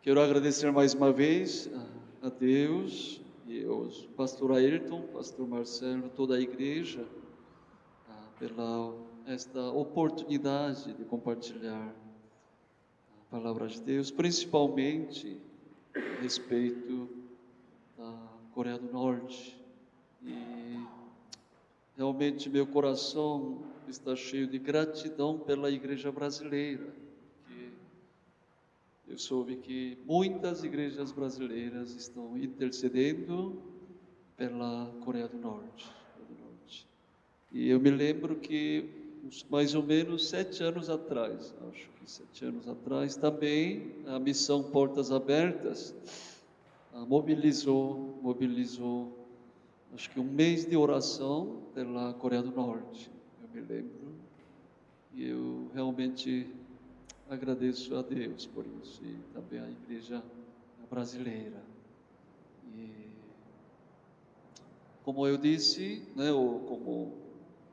Quero agradecer mais uma vez a Deus e ao pastor Ayrton, pastor Marcelo, toda a igreja, pela esta oportunidade de compartilhar a palavra de Deus, principalmente a respeito da Coreia do Norte. E realmente meu coração está cheio de gratidão pela igreja brasileira. Eu soube que muitas igrejas brasileiras estão intercedendo pela Coreia do Norte. E eu me lembro que mais ou menos 7 anos atrás, acho que 7 anos atrás, também a missão Portas Abertas mobilizou, acho que um mês de oração pela Coreia do Norte. Eu me lembro. E eu realmente agradeço a Deus por isso e também a igreja brasileira. E como eu disse, né,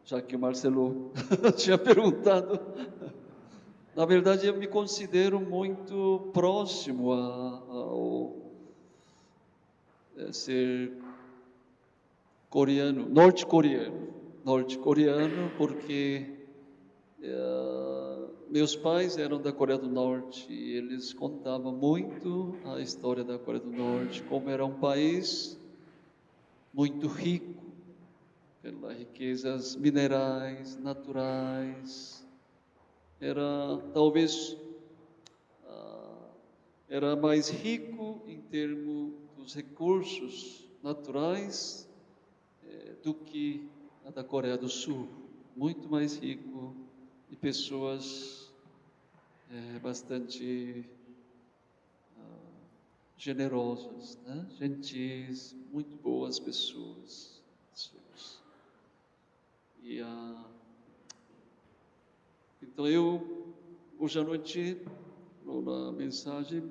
já que o Marcelo tinha perguntado, na verdade eu me considero muito próximo ao ser norte-coreano, porque meus pais eram da Coreia do Norte e eles contavam muito a história da Coreia do Norte, como era um país muito rico pelas riquezas minerais, naturais. Era mais rico em termos dos recursos naturais do que a da Coreia do Sul, muito mais rico, e pessoas bastante generosas, né? Gentis, muito boas pessoas. Então hoje à noite, na mensagem,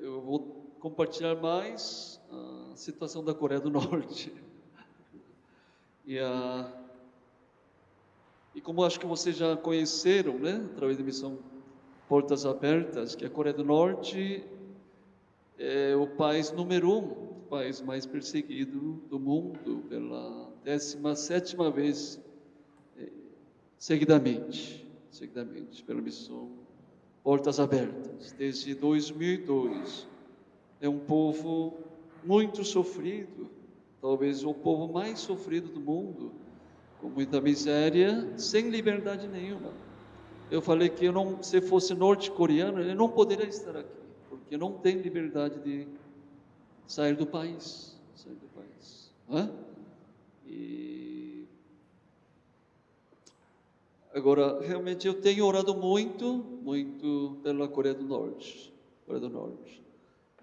eu vou compartilhar mais a situação da Coreia do Norte. E como acho que vocês já conheceram, né, através da missão Portas Abertas, que a Coreia do Norte é o país número 1, o país mais perseguido do mundo, pela 17ª vez seguidamente, pela missão Portas Abertas, desde 2002. É um povo muito sofrido, talvez o povo mais sofrido do mundo, com muita miséria, sem liberdade nenhuma. Eu falei que se fosse norte-coreano, ele não poderia estar aqui, porque não tem liberdade de sair do país. Agora, realmente eu tenho orado muito pela Coreia do Norte.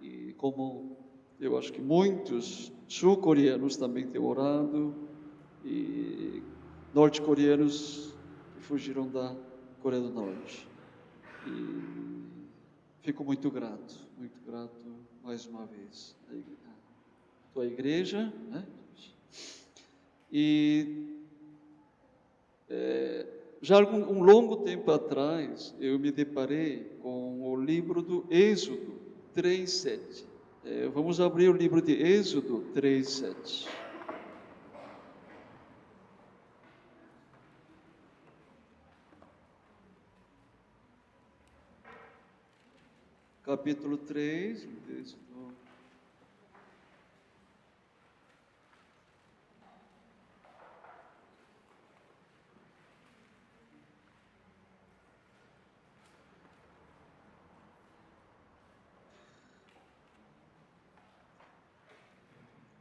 E como eu acho que muitos sul-coreanos também têm orado, e norte-coreanos que fugiram da Coreia do Norte. E fico muito grato mais uma vez à tua igreja, né? E já um longo tempo atrás, eu me deparei com o livro do Êxodo 3:7. Vamos abrir o livro de Êxodo 3:7. Capítulo 3, Êxodo.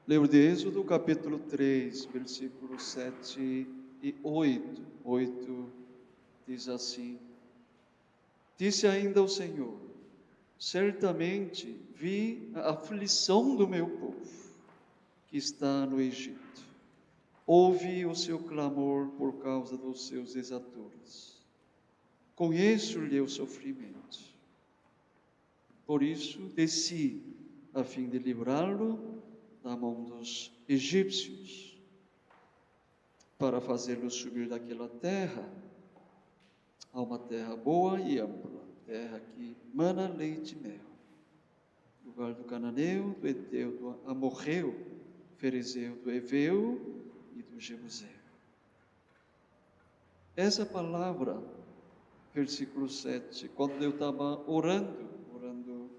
Livro de Êxodo, capítulo 3, versículos 7 e 8. 8 diz assim: Disse ainda o Senhor: certamente vi a aflição do meu povo, que está no Egito. Ouvi o seu clamor por causa dos seus exatores. Conheço-lhe o sofrimento. Por isso desci, a fim de livrá-lo da mão dos egípcios, para fazê-lo subir daquela terra a uma terra boa e ampla, terra que mana leite e mel, lugar do cananeu, do heteu, do amorreu, do ferezeu, do heveu e do jebuseu. Essa palavra, versículo 7, quando eu estava orando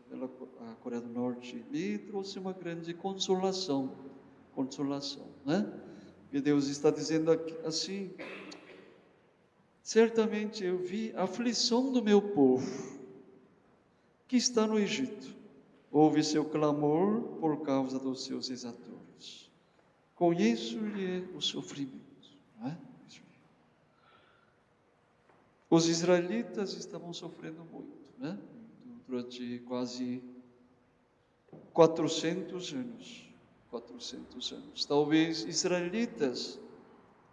pela Coreia do Norte, me trouxe uma grande consolação, né? E Deus está dizendo assim: certamente eu vi a aflição do meu povo, que está no Egito. Ouve seu clamor por causa dos seus exatores. Conheço-lhe o sofrimento. Não é? Os israelitas estavam sofrendo muito, né? Durante quase 400 anos. 400 anos. Talvez israelitas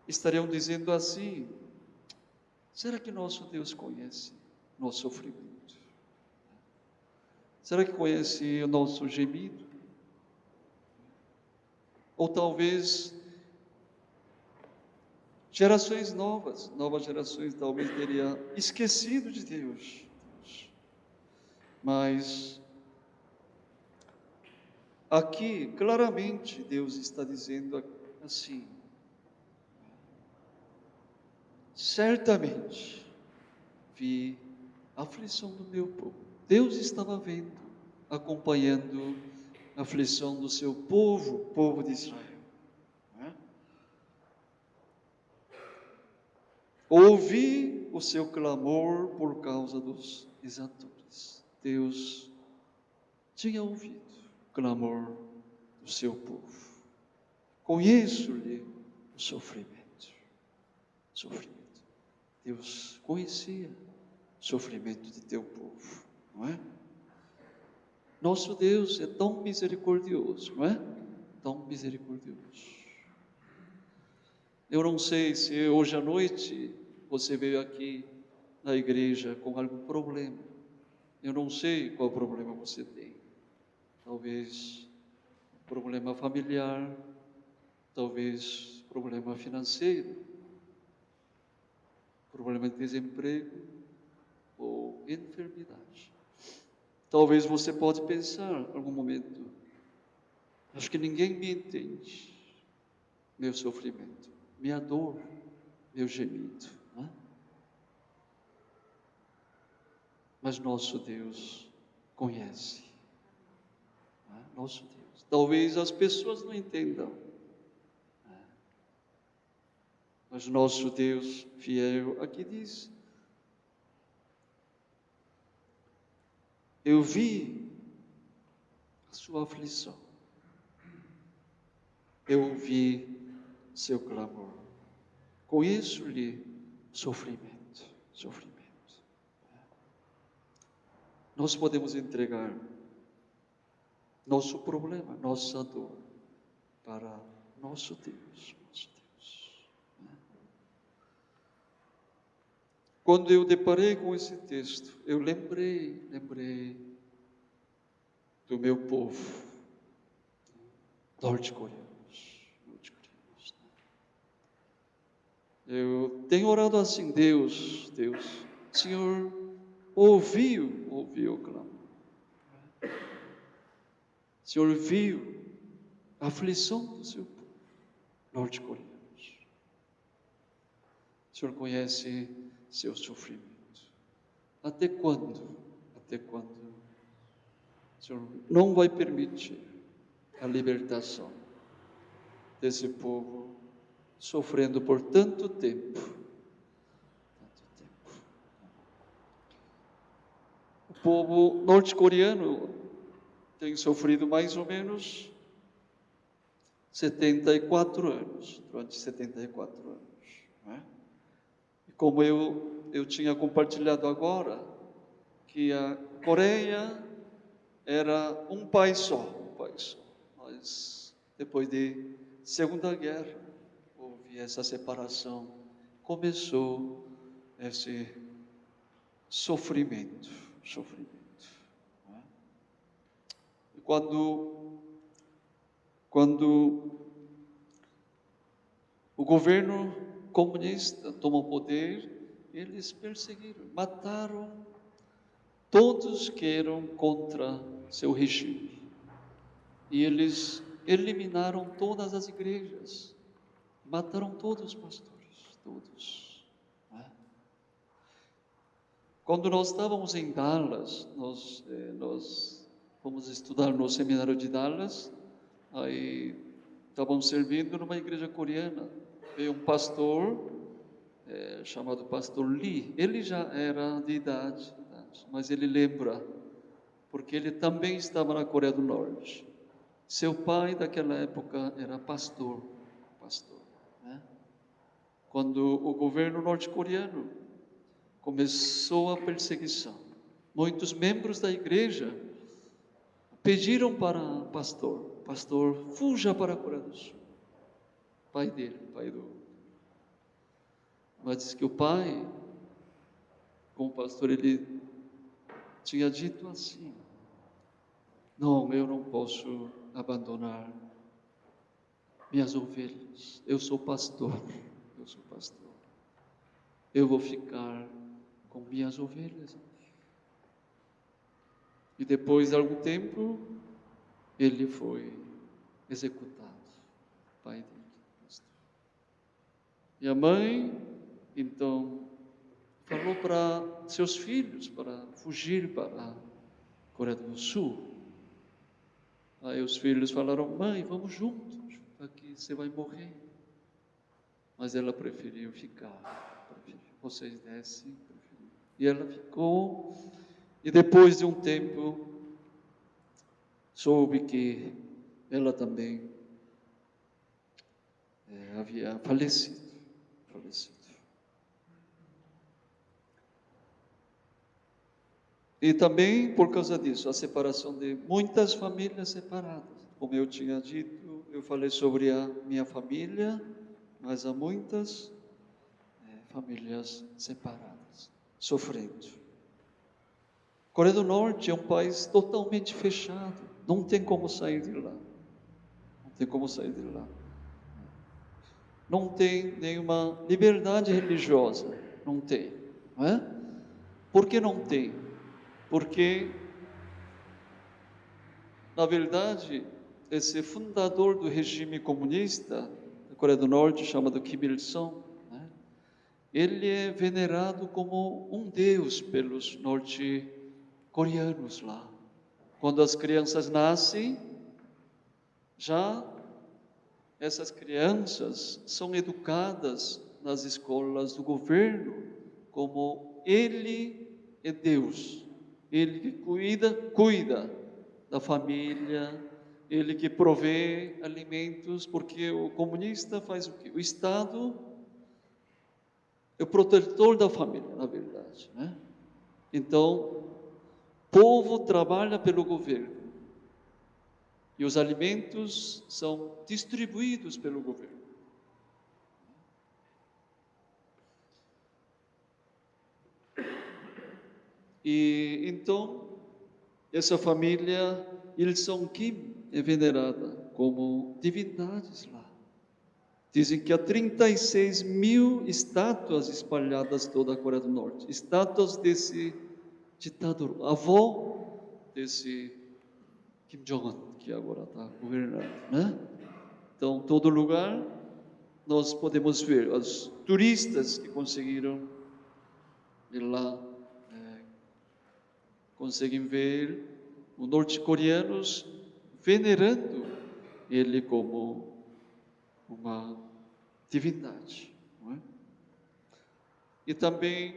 estariam dizendo assim: será que nosso Deus conhece nosso sofrimento? Será que conhece o nosso gemido? Ou talvez novas gerações talvez teriam esquecido de Deus. Mas aqui, claramente, Deus está dizendo assim: certamente vi a aflição do meu povo. Deus estava vendo, acompanhando a aflição do seu povo de Israel. Ouvi o seu clamor por causa dos exatores. Deus tinha ouvido o clamor do seu povo. Conheço-lhe o sofrimento. Deus conhecia o sofrimento de teu povo, não é? Nosso Deus é tão misericordioso, não é? Tão misericordioso. Eu não sei se hoje à noite você veio aqui na igreja com algum problema. Eu não sei qual problema você tem. Talvez problema familiar, talvez problema financeiro, problema de desemprego ou enfermidade. Talvez você pode pensar em algum momento: acho que ninguém me entende, meu sofrimento, minha dor, meu gemido. Né? Mas nosso Deus conhece. Né? Nosso Deus. Talvez as pessoas não entendam. Né? Mas nosso Deus fiel aqui diz: eu vi a sua aflição. Eu ouvi seu clamor. Conheço-lhe sofrimento. Nós podemos entregar nosso problema, nossa dor, para nosso Deus. Quando eu deparei com esse texto, eu lembrei do meu povo, norte-coreanos. Eu tenho orado assim: Deus, Senhor, ouviu o clamor. O Senhor viu a aflição do seu povo, norte-coreanos. O Senhor conhece seu sofrimento. Até quando o Senhor não vai permitir a libertação desse povo sofrendo por tanto tempo? O povo norte-coreano tem sofrido mais ou menos 74 anos, durante 74 anos. Não é? E como eu tinha compartilhado agora, que a Coreia era um país só. Mas depois de Segunda Guerra, houve essa separação, começou esse sofrimento. Não é? E quando o governo comunista tomou o poder, eles perseguiram, mataram todos que eram contra seu regime. E eles eliminaram todas as igrejas, mataram todos os pastores, todos. Quando nós estávamos em Dallas, nós fomos estudar no seminário de Dallas, aí estávamos servindo numa igreja coreana. Veio um pastor, chamado pastor Lee. Ele já era de idade, mas ele lembra, porque ele também estava na Coreia do Norte. Seu pai, daquela época, era pastor, né? Quando o governo norte-coreano começou a perseguição, muitos membros da igreja pediram para pastor, fuja para a Coreia do Sul. Mas diz que o pai, como pastor, ele tinha dito assim: não, eu não posso abandonar minhas ovelhas, eu sou pastor, eu vou ficar com minhas ovelhas. E depois de algum tempo, ele foi executado, pai dele, pastor. E a mãe, então, falou para seus filhos para fugir para a Coreia do Sul. Aí os filhos falaram: mãe, vamos juntos, aqui você vai morrer. Mas ela preferiu ficar. Vocês descem. E ela ficou. E depois de um tempo, soube que ela também havia falecido. E também, por causa disso, a separação de muitas famílias separadas. Como eu tinha dito, eu falei sobre a minha família, mas há muitas famílias separadas, sofrendo. Coreia do Norte é um país totalmente fechado, não tem como sair de lá. Não tem nenhuma liberdade religiosa, não tem. Não é? Por que não tem? Porque, na verdade, esse fundador do regime comunista da Coreia do Norte, chamado Kim Il-sung, ele é venerado como um deus pelos norte-coreanos lá. Quando as crianças nascem, já essas crianças são educadas nas escolas do governo como ele é Deus. Ele que cuida da família, ele que provê alimentos, porque o comunista faz o quê? O Estado é o protetor da família, na verdade, né? Então, o povo trabalha pelo governo e os alimentos são distribuídos pelo governo. E então, essa família Il-sung-kim é venerada como divindades lá. Dizem que há 36 mil estátuas espalhadas toda a Coreia do Norte. Estátuas desse ditador, avô desse Kim Jong-un, que agora está governando, né? Então, todo lugar nós podemos ver os turistas que conseguiram ir lá, conseguem ver os norte-coreanos venerando ele como uma divindade, não é? E também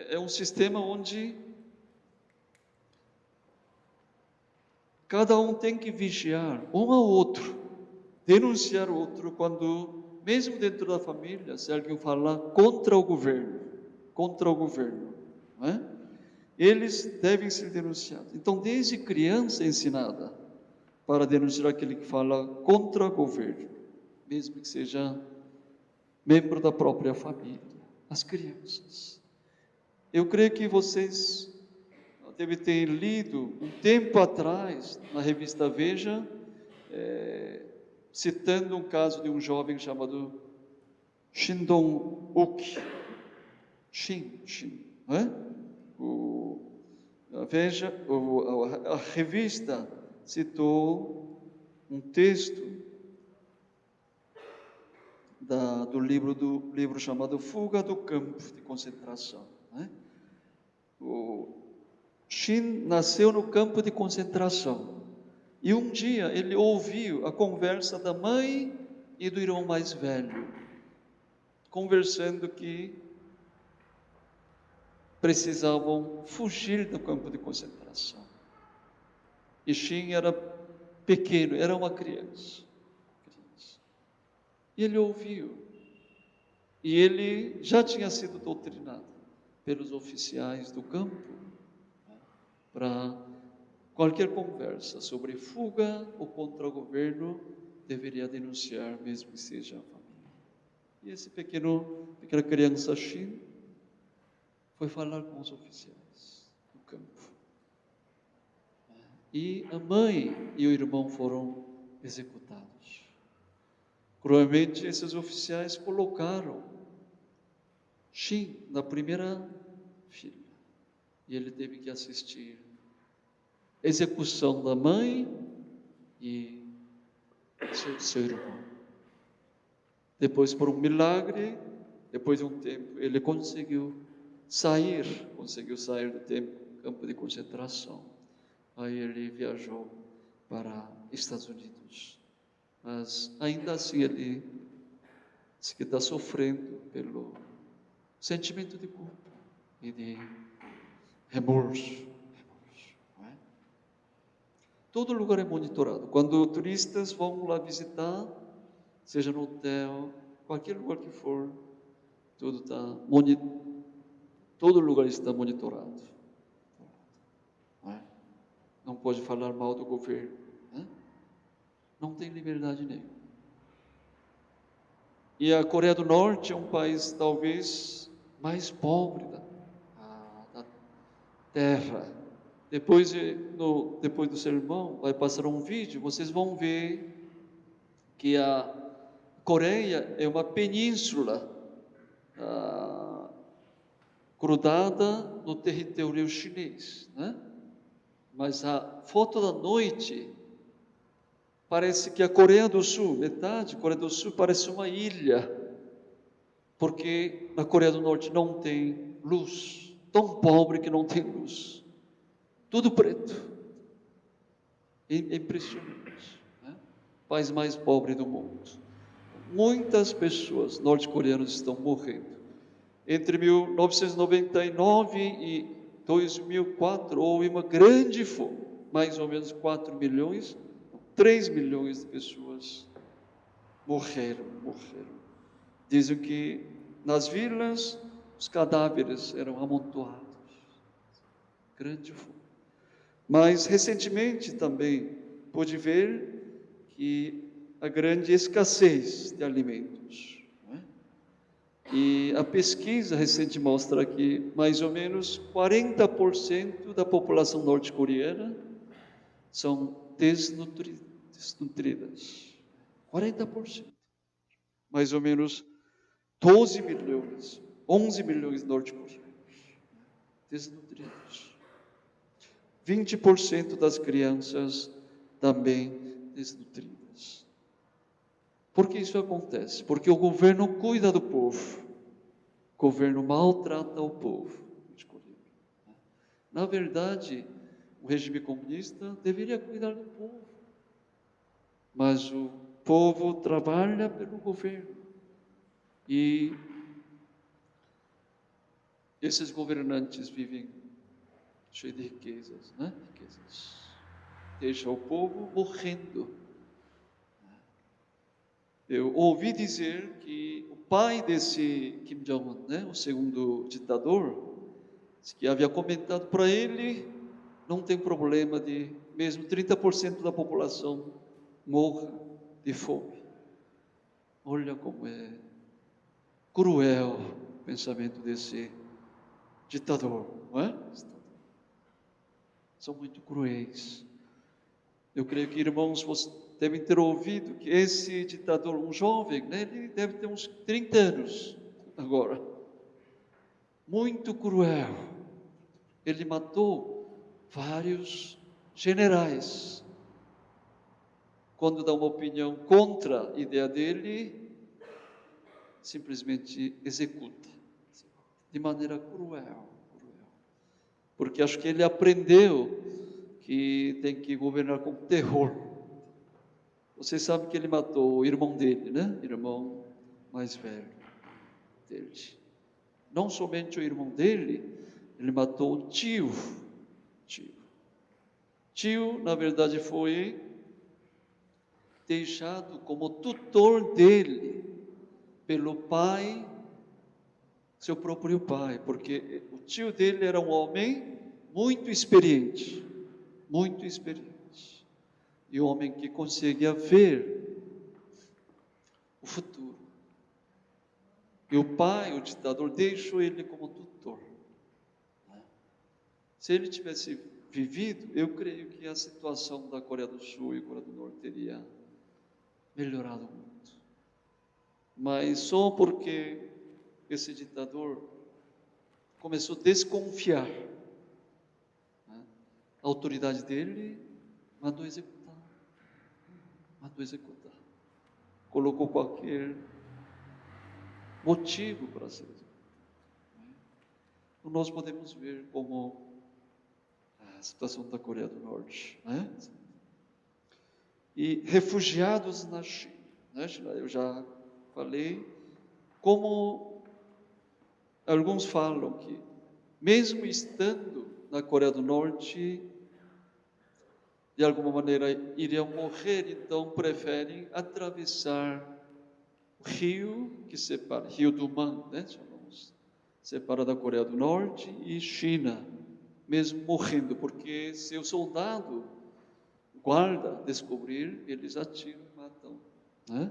é um sistema onde cada um tem que vigiar um ao outro, denunciar o outro quando, mesmo dentro da família, se alguém falar contra o governo, não é? Eles devem ser denunciados. Então, desde criança é ensinada para denunciar aquele que fala contra o governo, mesmo que seja membro da própria família, as crianças. Eu creio que vocês devem ter lido um tempo atrás, na revista Veja, citando um caso de um jovem chamado Shin Dong-uk. Shin, não é? Veja, a revista citou um texto do livro chamado Fuga do Campo de Concentração. Né? O Shin nasceu no campo de concentração. E um dia ele ouviu a conversa da mãe e do irmão mais velho, conversando que precisavam fugir do campo de concentração. E Shin era pequeno, era uma criança. E ele ouviu. E ele já tinha sido doutrinado pelos oficiais do campo para qualquer conversa sobre fuga ou contra o governo deveria denunciar, mesmo que seja a família. E esse pequena criança Shin foi falar com os oficiais do campo. E a mãe e o irmão foram executados. Cruelmente, esses oficiais colocaram Shin na primeira fila. E ele teve que assistir a execução da mãe e seu irmão. Depois, por um milagre, depois de um tempo, ele conseguiu sair do campo de concentração. Aí ele viajou para Estados Unidos. Mas ainda assim ele diz que está sofrendo pelo sentimento de culpa e de remorso. Não é? Todo lugar é monitorado. Quando turistas vão lá visitar, seja no hotel, qualquer lugar que for, todo lugar está monitorado. Não é? Não pode falar mal do governo. Não tem liberdade nenhuma. E a Coreia do Norte é um país talvez mais pobre da terra. Depois do sermão, vai passar um vídeo, vocês vão ver que a Coreia é uma península grudada no território chinês, né? Mas a foto da noite parece que a Coreia do Sul, metade da Coreia do Sul parece uma ilha, porque na Coreia do Norte não tem luz, tão pobre que não tem luz, tudo preto, é impressionante, né? O país mais pobre do mundo. Muitas pessoas norte-coreanas estão morrendo. Entre 1999 e 2004 houve uma grande fome, mais ou menos 3 milhões de pessoas morreram. Dizem que nas vilas os cadáveres eram amontoados. Grande fome. Mas recentemente também pude ver que a grande escassez de alimentos. E a pesquisa recente mostra que mais ou menos 40% da população norte-coreana são desnutridas. 40%. Mais ou menos 11 milhões de norte-coreanos desnutridos. 20% das crianças também desnutridas. Por que isso acontece? Porque o governo cuida do povo. O governo maltrata o povo. Na verdade, o regime comunista deveria cuidar do povo. Mas o povo trabalha pelo governo. E esses governantes vivem cheios de riquezas, né? Deixa o povo morrendo. Eu ouvi dizer que o pai desse Kim Jong-un, né, o segundo ditador, que havia comentado para ele, não tem problema de mesmo 30% da população morra de fome. Olha como é cruel o pensamento desse ditador, não é? São muito cruéis. Eu creio que, irmãos, vocês devem ter ouvido que esse ditador, um jovem, né, ele deve ter uns 30 anos agora. Muito cruel. Ele matou vários generais, quando dá uma opinião contra a ideia dele, simplesmente executa, de maneira cruel. Porque acho que ele aprendeu que tem que governar com terror. Você sabe que ele matou o irmão dele, né? Irmão mais velho dele. Não somente o irmão dele, ele matou o tio. Tio, na verdade, foi deixado como tutor dele pelo pai, seu próprio pai, porque o tio dele era um homem muito experiente, e um homem que conseguia ver o futuro. E o pai, o ditador, deixou ele como tutor. Se ele tivesse vivido, eu creio que a situação da Coreia do Sul e Coreia do Norte teria melhorado muito. Mas só porque esse ditador começou a desconfiar, a autoridade dele mandou executar. Colocou qualquer motivo para ser executado. Então nós podemos ver como a situação da Coreia do Norte, né? E refugiados na China, né? Eu já falei, como alguns falam que, mesmo estando na Coreia do Norte, de alguma maneira iriam morrer, então preferem atravessar o rio que separa, Rio do Man, né? Chamamos, separa da Coreia do Norte e China, mesmo morrendo, porque se o soldado, guarda, descobrir, eles atiram, matam, né?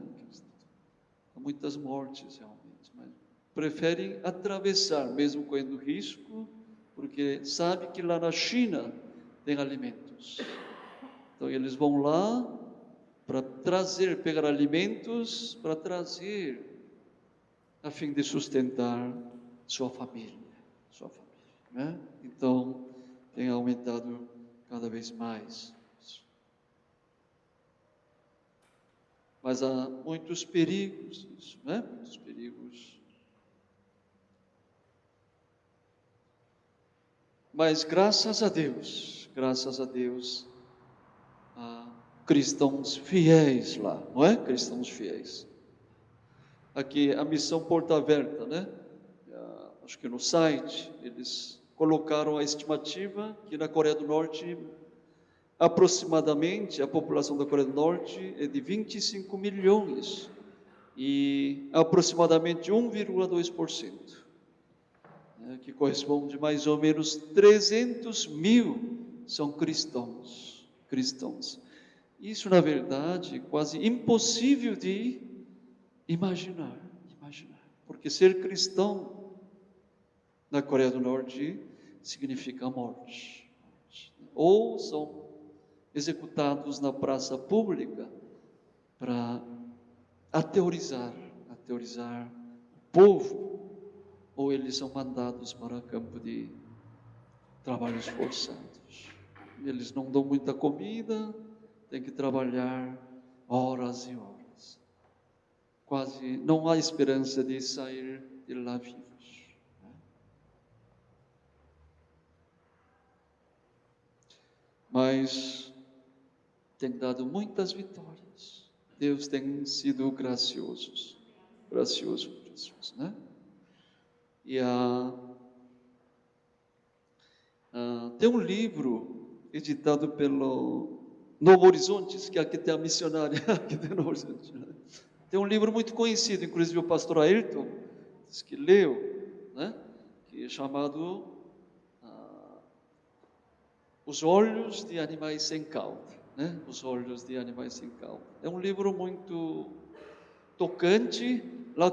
Há muitas mortes realmente, mas preferem atravessar, mesmo correndo risco, porque sabe que lá na China tem alimentos. Então eles vão lá para trazer, pegar alimentos para trazer, a fim de sustentar sua família, né? Então tem aumentado cada vez mais. Mas há muitos perigos nisso, né? Muitos perigos. Mas graças a Deus, há cristãos fiéis lá, não é? Cristãos fiéis. Aqui a missão Porta Aberta, né? Acho que no site eles colocaram a estimativa que na Coreia do Norte, aproximadamente, a população da Coreia do Norte é de 25 milhões e aproximadamente 1,2%, né, que corresponde mais ou menos 300 mil são cristãos. Isso, na verdade, quase impossível de imaginar, porque ser cristão na Coreia do Norte significa morte. Ou são executados na praça pública para aterrorizar o povo, ou eles são mandados para campo de trabalhos forçados. Eles não dão muita comida, tem que trabalhar horas e horas. Quase não há esperança de sair de lá vivos. Mas tem dado muitas vitórias. Deus tem sido gracioso, né? E tem um livro editado pelo Novo Horizontes, que aqui tem a missionária, aqui tem Novo Horizonte, né? Tem um livro muito conhecido, inclusive o pastor Ayrton diz que leu, né? Que é chamado Os Olhos de Animais Sem Cauda, né? Os Olhos de Animais Sem Cauda. É um livro muito tocante. Lá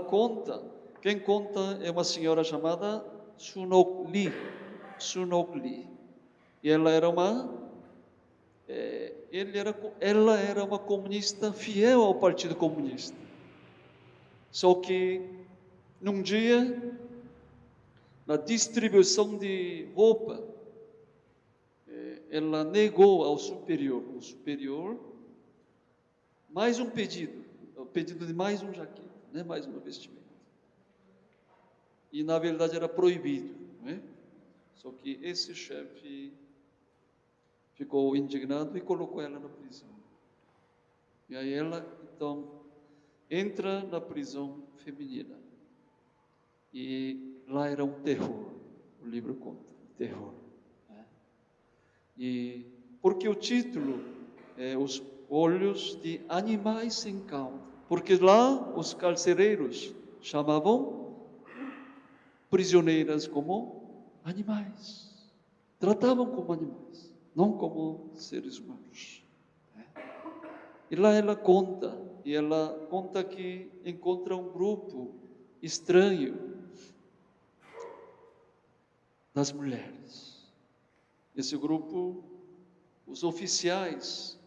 quem conta é uma senhora chamada Sunok Lee. E ela era uma comunista fiel ao Partido Comunista. Só que num dia, na distribuição de roupa, ela negou ao superior, mais um pedido, o pedido de mais um jaqueta, né? Mais uma vestimenta. E na verdade era proibido, né? Só que esse chefe ficou indignado e colocou ela na prisão. E aí ela, então, entra na prisão feminina. E lá era um terror, o livro conta, terror. Né? E porque o título é Os Olhos de Animais Sem Cauda, porque lá os carcereiros chamavam prisioneiras como animais, tratavam como animais, não como seres humanos. E lá ela conta que encontra um grupo estranho das mulheres. Esse grupo, os oficiais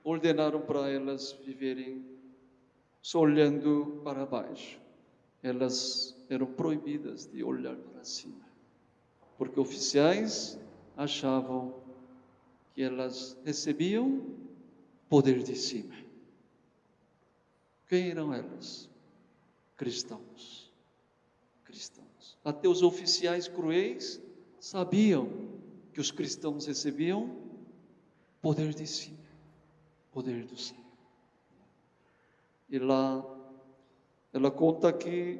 ordenaram para elas viverem só olhando para baixo. Elas eram proibidas de olhar para cima, porque oficiais achavam que elas recebiam poder de cima. Quem eram elas? Cristãos. Até os oficiais cruéis sabiam que os cristãos recebiam poder de cima, poder do céu. E lá ela conta que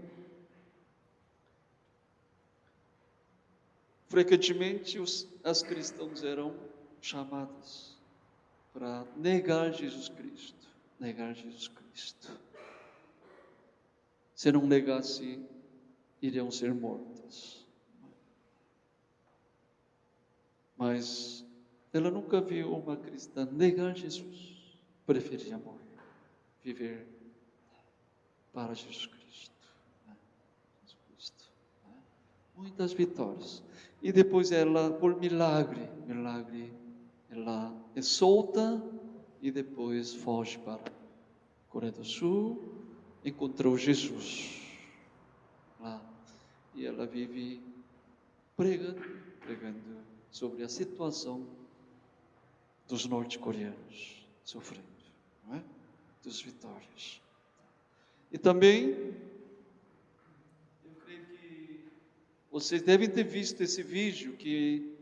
frequentemente as cristãs eram chamadas para negar Jesus Cristo. Se não negasse, iriam ser mortas. Mas ela nunca viu uma cristã negar Jesus. Preferia morrer, viver para Jesus Cristo. Muitas vitórias. E depois ela, por milagre, ela é solta e depois foge para a Coreia do Sul, encontrou Jesus lá. E ela vive pregando sobre a situação dos norte-coreanos, sofrendo, não é? Dos vitórias. E também, eu creio que vocês devem ter visto esse vídeo que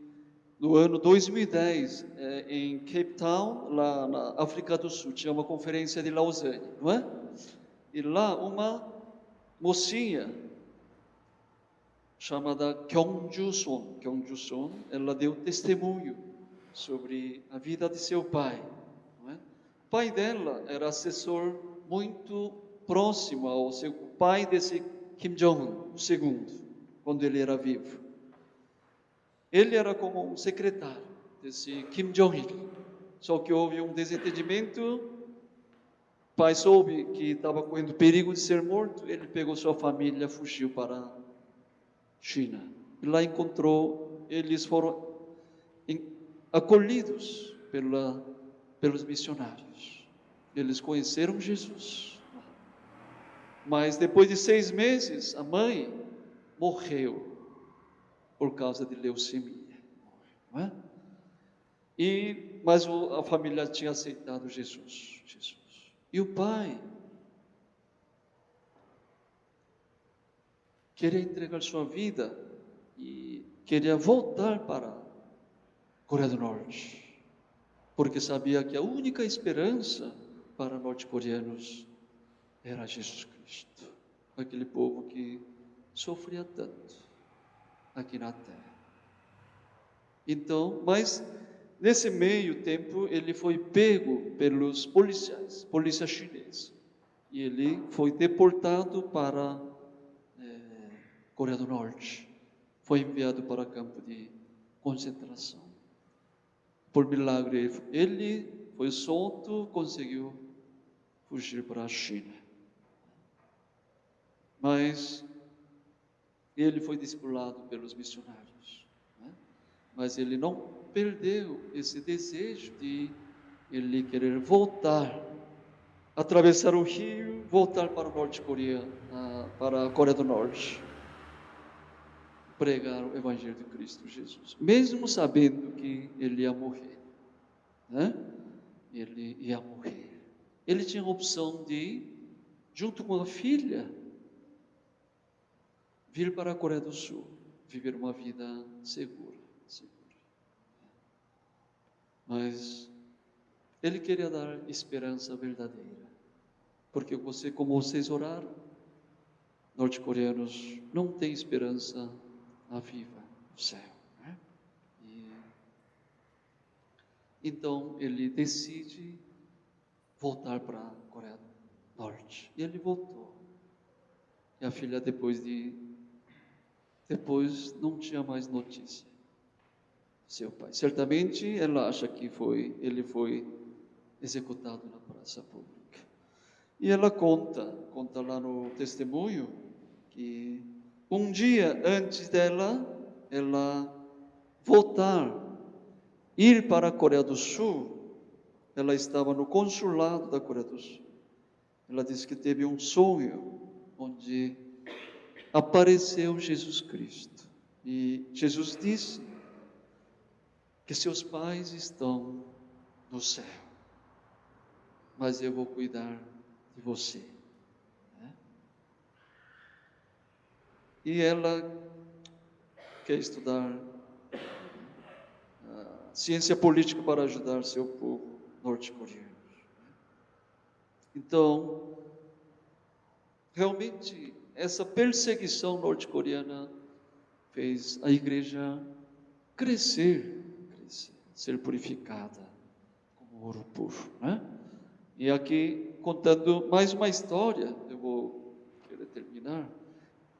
no ano 2010, em Cape Town, lá na África do Sul, tinha uma conferência de Lausanne, não é? E lá uma mocinha chamada Kyung-Ju-Son, ela deu testemunho sobre a vida de seu pai. Não é? O pai dela era assessor muito próximo ao pai desse Kim Jong-un, o segundo, quando ele era vivo. Ele era como um secretário desse Kim Jong-il, só que houve um desentendimento, o pai soube que estava correndo perigo de ser morto, ele pegou sua família, fugiu para a China. E lá encontrou, eles foram acolhidos pelos missionários. Eles conheceram Jesus. Mas depois de 6 meses, a mãe morreu por causa de leucemia. Não é? Mas a família tinha aceitado Jesus. E o pai queria entregar sua vida e queria voltar para a Coreia do Norte, porque sabia que a única esperança para norte-coreanos era Jesus Cristo, aquele povo que sofria tanto aqui na terra. Então, mas nesse meio tempo ele foi pego pelos polícia chinesa, e ele foi deportado para Coreia do Norte, foi enviado para campo de concentração. Por milagre, ele foi solto, conseguiu fugir para a China. Mas ele foi discipulado pelos missionários, né? Mas ele não perdeu esse desejo de ele querer voltar, atravessar o rio, voltar para o Norte-Coreia, para a Coreia do Norte. pregar o Evangelho de Cristo Jesus, mesmo sabendo que ele ia morrer, né? Ele ia morrer. Ele tinha a opção de, junto com a filha, vir para a Coreia do Sul, viver uma vida segura. Mas ele queria dar esperança verdadeira, porque como vocês oraram, norte-coreanos não têm esperança viva no céu, né? Então ele decide voltar para a Coreia do Norte. E ele voltou. E a filha depois não tinha mais notícia do seu pai. Certamente ela acha que ele foi executado na praça pública. E ela conta lá no testemunho, que um dia antes ela ir para a Coreia do Sul, ela estava no consulado da Coreia do Sul. Ela disse que teve um sonho onde apareceu Jesus Cristo. E Jesus disse que seus pais estão no céu, mas eu vou cuidar de você. E ela quer estudar ciência política para ajudar seu povo norte-coreano. Então, realmente, essa perseguição norte-coreana fez a igreja crescer, ser purificada como ouro puro, né? E aqui, contando mais uma história, eu vou querer terminar.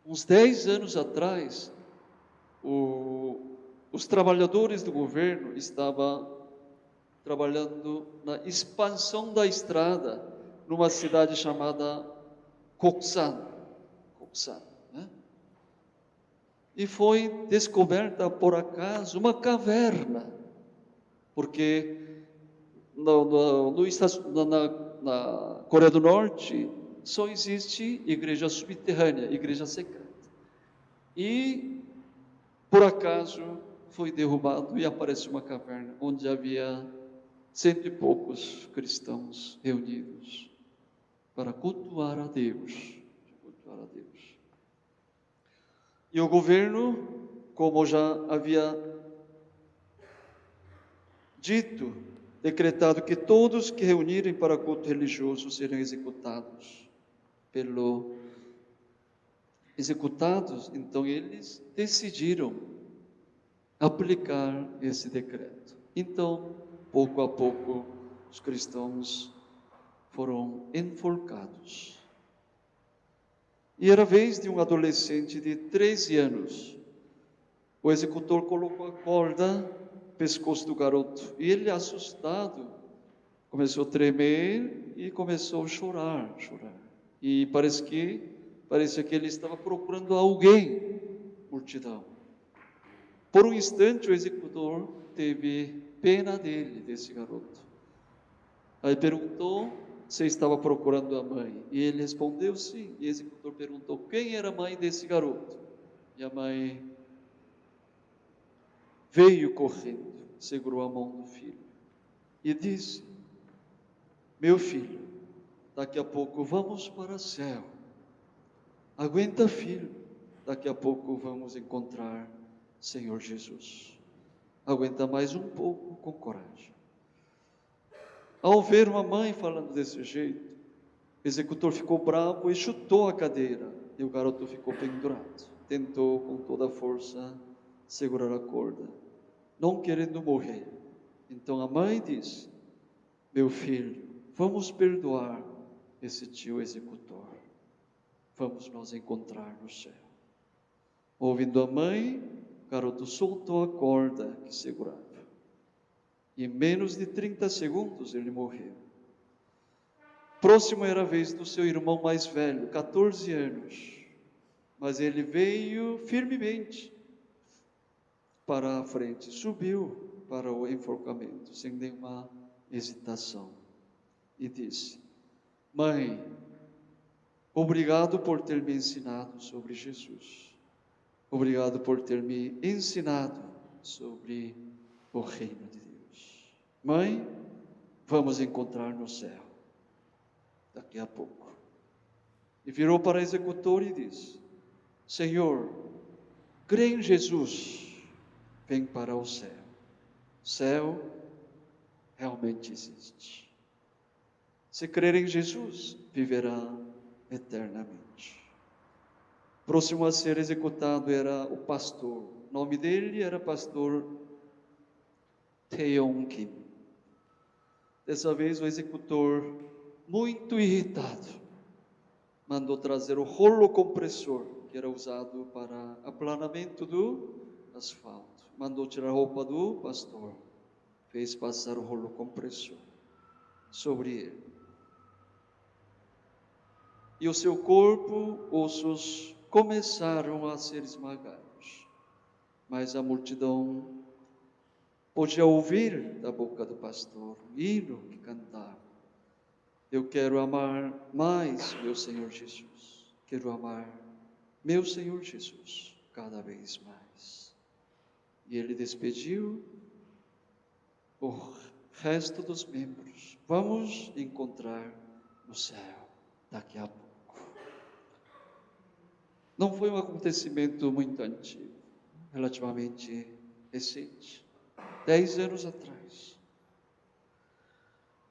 Uns 10 anos atrás, os trabalhadores do governo estavam trabalhando na expansão da estrada numa cidade chamada Koksan, né? E foi descoberta por acaso uma caverna, porque na Coreia do Norte só existe igreja subterrânea, igreja secreta. E por acaso foi derrubado e apareceu uma caverna onde havia 100 e poucos cristãos reunidos para cultuar a Deus. E o governo, como já havia dito, decretado que todos que reunirem para culto religioso serão executados. Então eles decidiram aplicar esse decreto. Então, pouco a pouco, os cristãos foram enforcados. E era a vez de um adolescente de 13 anos. O executor colocou a corda no pescoço do garoto. E ele, assustado, começou a tremer e começou a chorar. E parecia que ele estava procurando alguém, multidão. Por um instante, o executor teve pena desse garoto. Aí perguntou se estava procurando a mãe. E ele respondeu sim. E o executor perguntou quem era a mãe desse garoto. E a mãe veio correndo, segurou a mão do filho e disse: meu filho, daqui a pouco vamos para o céu. Aguenta, filho, daqui a pouco vamos encontrar Senhor Jesus. Aguenta mais um pouco, com coragem. Ao ver uma mãe falando desse jeito, o executor ficou bravo e chutou a cadeira, e o garoto ficou pendurado. Tentou com toda a força segurar a corda, não querendo morrer. Então a mãe disse: meu filho, vamos perdoar esse tio executor. Vamos nos encontrar no céu. Ouvindo a mãe, o garoto soltou a corda que segurava. E em menos de 30 segundos ele morreu. Próximo era a vez do seu irmão mais velho, 14 anos. Mas ele veio firmemente para a frente, subiu para o enforcamento, sem nenhuma hesitação. E disse: mãe, obrigado por ter me ensinado sobre Jesus. Obrigado por ter me ensinado sobre o reino de Deus. Mãe, vamos encontrar no céu daqui a pouco. E virou para o executor e disse: Senhor, crê em Jesus, vem para o céu. O céu realmente existe. Se crer em Jesus, viverá eternamente. Próximo a ser executado era o pastor. O nome dele era pastor Taeong Kim. Dessa vez o executor, muito irritado, mandou trazer o rolo compressor, que era usado para aplanamento do asfalto. Mandou tirar a roupa do pastor. Fez passar o rolo compressor sobre ele. E o seu corpo, ossos, começaram a ser esmagados. Mas a multidão podia ouvir da boca do pastor um hino que cantava: eu quero amar mais meu Senhor Jesus. Quero amar meu Senhor Jesus cada vez mais. E ele despediu o resto dos membros. Vamos encontrar no céu daqui a pouco. Não foi um acontecimento muito antigo, relativamente recente, 10 anos atrás.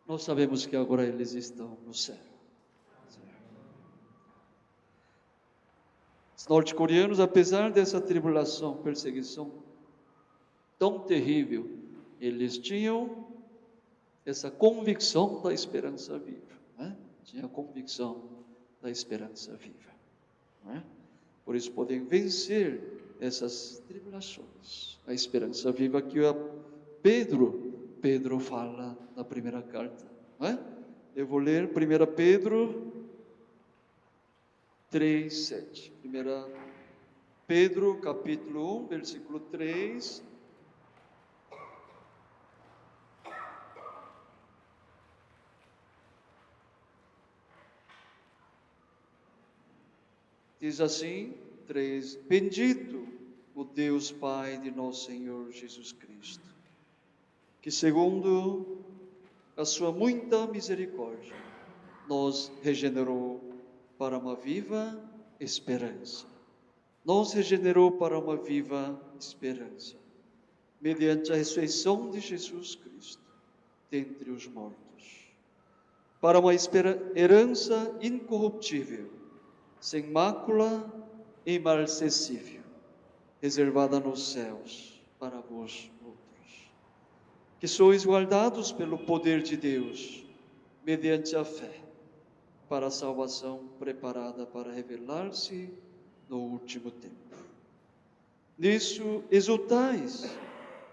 Nós sabemos que agora eles estão no céu. Os norte-coreanos, apesar dessa tribulação, perseguição tão terrível, eles tinham essa convicção da esperança viva, né? Tinha a convicção da esperança viva, né? Por isso podem vencer essas tribulações. A esperança viva que Pedro fala na primeira carta, né? Eu vou ler 1 Pedro 3:7. 1 Pedro, capítulo 1, versículo 3. Diz assim, 3: Bendito o Deus Pai de nosso Senhor Jesus Cristo, que segundo a sua muita misericórdia, nos regenerou para uma viva esperança. Nos regenerou para uma viva esperança, mediante a ressurreição de Jesus Cristo dentre os mortos, para uma herança incorruptível, sem mácula e imarcessível, reservada nos céus para vós outros, que sois guardados pelo poder de Deus, mediante a fé, para a salvação preparada para revelar-se no último tempo. Nisso exultais,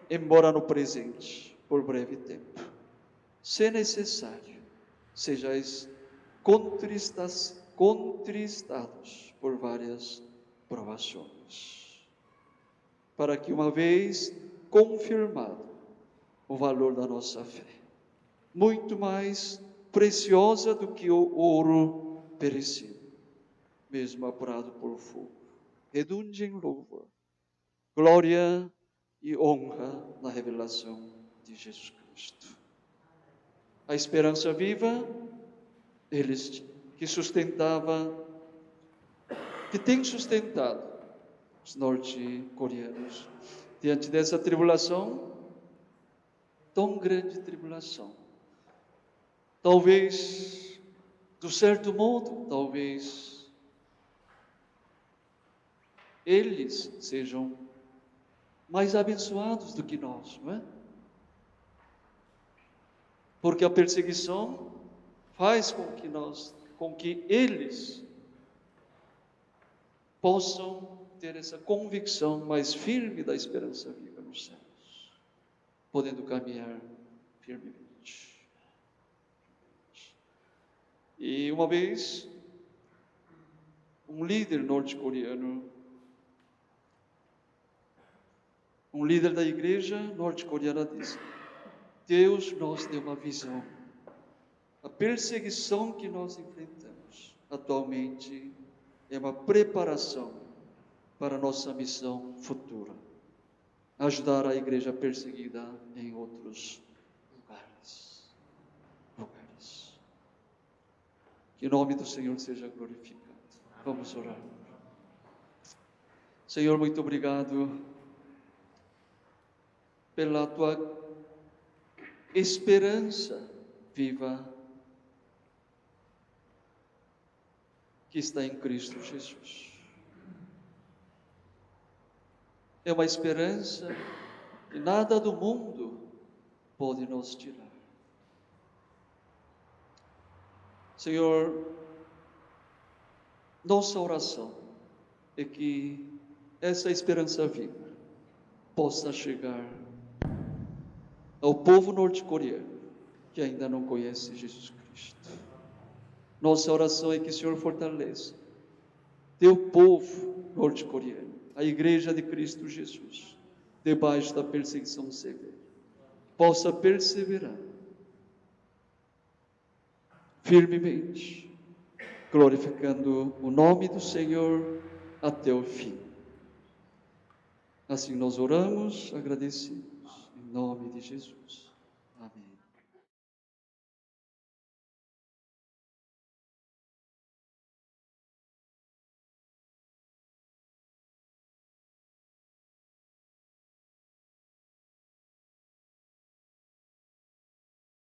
embora no presente, por breve tempo, se necessário, sejais contristados por várias provações, para que, uma vez confirmado o valor da nossa fé, muito mais preciosa do que o ouro perecível, mesmo apurado por fogo, redunde em louvor, glória e honra na revelação de Jesus Cristo. A esperança viva deles, que tem sustentado os norte-coreanos diante dessa tribulação, tão grande tribulação. Talvez, de certo modo, talvez eles sejam mais abençoados do que nós, não é? Porque a perseguição faz com que eles possam ter essa convicção mais firme da esperança viva nos céus, podendo caminhar firmemente. E uma vez, um líder norte-coreano, um líder da igreja norte-coreana disse: Deus nos deu uma visão. A perseguição que nós enfrentamos atualmente é uma preparação para a nossa missão futura. Ajudar a igreja perseguida em outros lugares. Que o nome do Senhor seja glorificado. Vamos orar. Senhor, muito obrigado pela tua esperança viva que está em Cristo Jesus. É uma esperança que nada do mundo pode nos tirar. Senhor, nossa oração é que essa esperança viva possa chegar ao povo norte-coreano que ainda não conhece Jesus Cristo. Nossa oração é que o Senhor fortaleça teu povo norte-coreano, a igreja de Cristo Jesus, debaixo da perseguição severa, possa perseverar firmemente, glorificando o nome do Senhor até o fim. Assim nós oramos, agradecidos, em nome de Jesus. Amém.